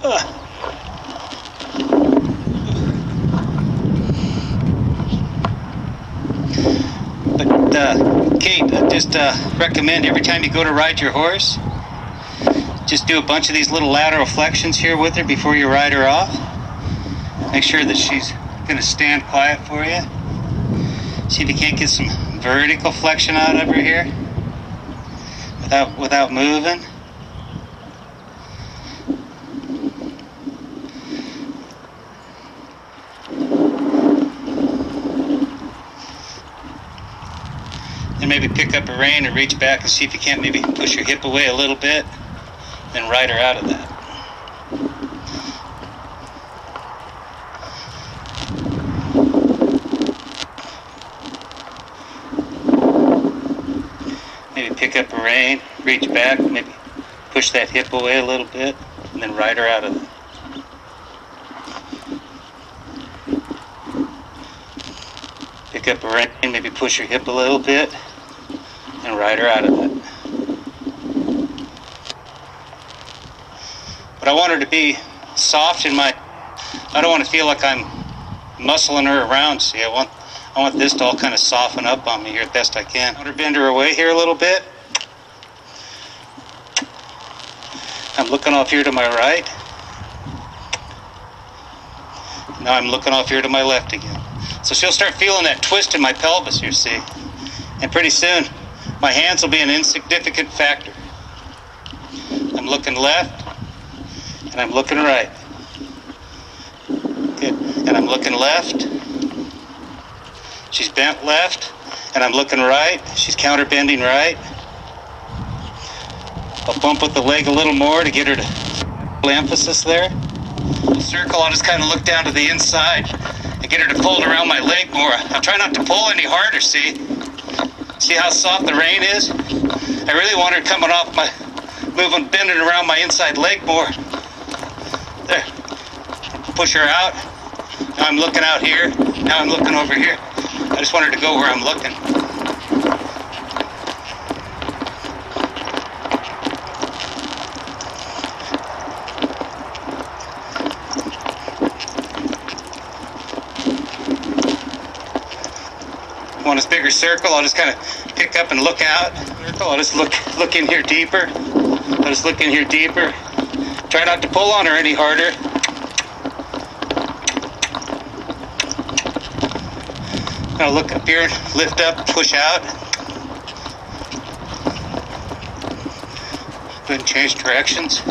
But Kate, I just recommend every time you go to ride your horse, just do a bunch of these little lateral flexions here with her before you ride her off. Make sure that she's going to stand quiet for you. See if you can't get some vertical flexion out of her here without moving. And maybe pick up a rein and reach back and see if you can't maybe push your hip away a little bit, then ride her out of that. Maybe pick up a rein, reach back, maybe push that hip away a little bit, and then ride her out of that. Pick up a rein, maybe push your hip a little bit, and ride her out of it. But I want her to be soft in my, I don't want to feel like I'm muscling her around. See, I want this to all kind of soften up on me here as best I can. I want her to bend her away here a little bit. I'm looking off here to my right. Now I'm looking off here to my left again. So she'll start feeling that twist in my pelvis, you see. And pretty soon, my hands will be an insignificant factor. I'm looking left, and I'm looking right. Good. And I'm looking left. She's bent left, and I'm looking right. She's counterbending right. I'll bump with the leg a little more to get her to emphasis there. Circle, I'll just kind of look down to the inside and get her to pull it around my leg more. I'll try not to pull any harder, see? See how soft the rein is? I really want her coming off my, bending around my inside leg more. There. Push her out. Now I'm looking out here. Now I'm looking over here. I just want her to go where I'm looking. Want a bigger circle, I'll just kind of pick up and look out. I'll just look in here deeper. I'll just look in here deeper. Try not to pull on her any harder. Now look up here, lift up, push out. Go ahead and change directions.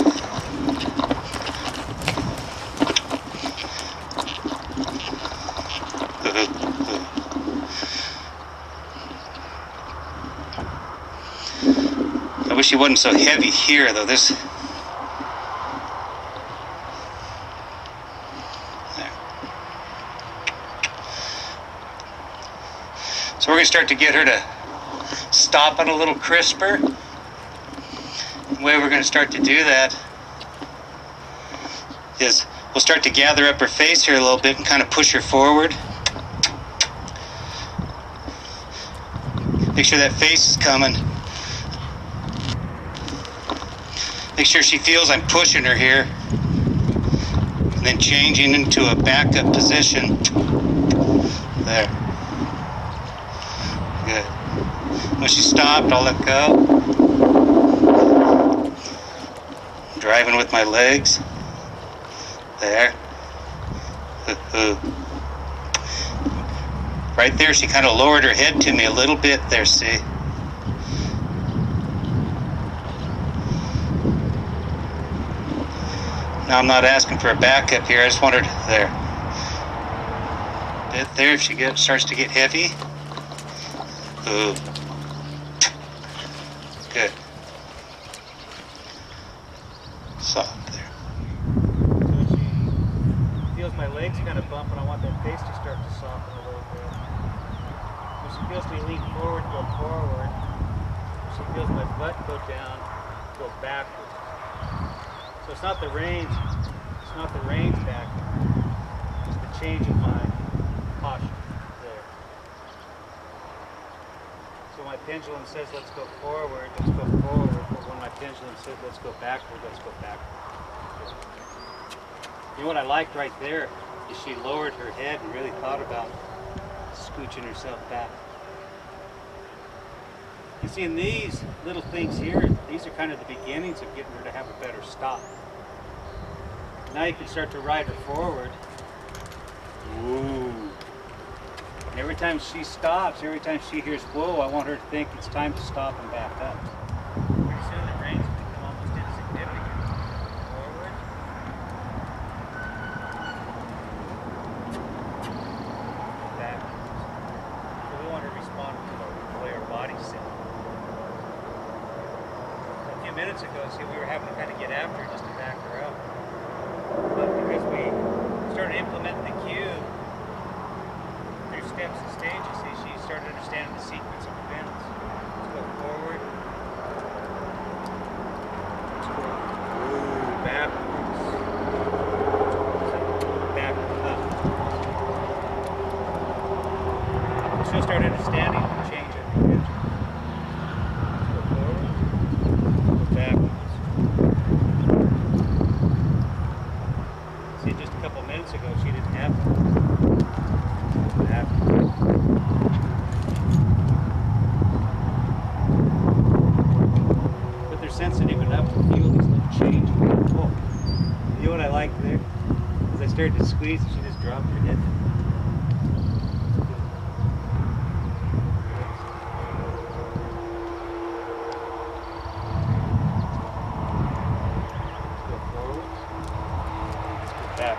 I wish he wasn't so heavy here, though. This. There. So we're going to start to get her to stop it a little crisper. The way we're going to start to do that is we'll start to gather up her face here a little bit and kind of push her forward. Make sure that face is coming. Make sure she feels I'm pushing her here. And then changing into a backup position. There. Good. When she's stopped, I'll let go. Driving with my legs. There. Right there, she kind of lowered her head to me a little bit there, see? Now I'm not asking for a backup here, I just want her to, there. Bit there, if she starts to get heavy. Ooh. Good. Soft there. So she feels my legs kind of bump, and I want that face to start to soften a little bit. When she feels me lean forward, go forward. When she feels my butt go down, go backwards. So it's not the reins back, it's the change in my posture there. So my pendulum says let's go forward, but when my pendulum says let's go backward, let's go backward. You know what I liked right there is she lowered her head and really thought about scooching herself back. You see, in these little things here, these are kind of the beginnings of getting her to have a better stop. Now you can start to ride her forward. Ooh. And every time she stops, every time she hears whoa, I want her to think it's time to stop and back up. Pretty soon the reins become almost insignificant. Forward. Backwards. So we want to respond to the way our body's set. A few minutes ago, see, we were having to kind of get after her just to back her up. But because we started implementing the cue through steps and stages, see, she started understanding the sequence of events. Let's go forward. Let's go backwards. Backwards up. She'll start understanding the change of the picture. Let's go forward. Go backwards. See, just a couple minutes ago, she didn't have that. But they're sensitive enough to feel these little changes. Oh, you know what I liked there? As I started to squeeze, she just dropped her head. Let's go forward. Let's go back.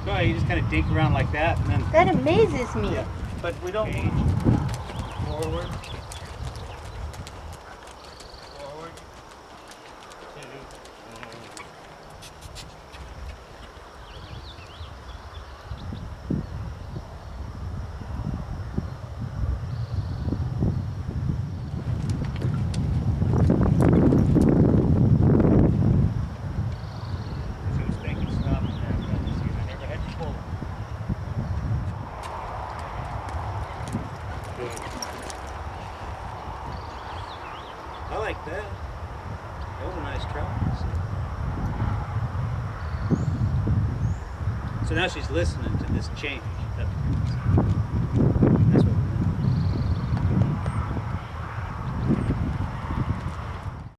No, you just kind of dink around like that, and then. That amazes me. Yeah, but we don't. Change. Forward. Forward. Two. She was thinking stop and back up. See, I never had to pull her. I like that. That was a nice try. So now she's listening to this change.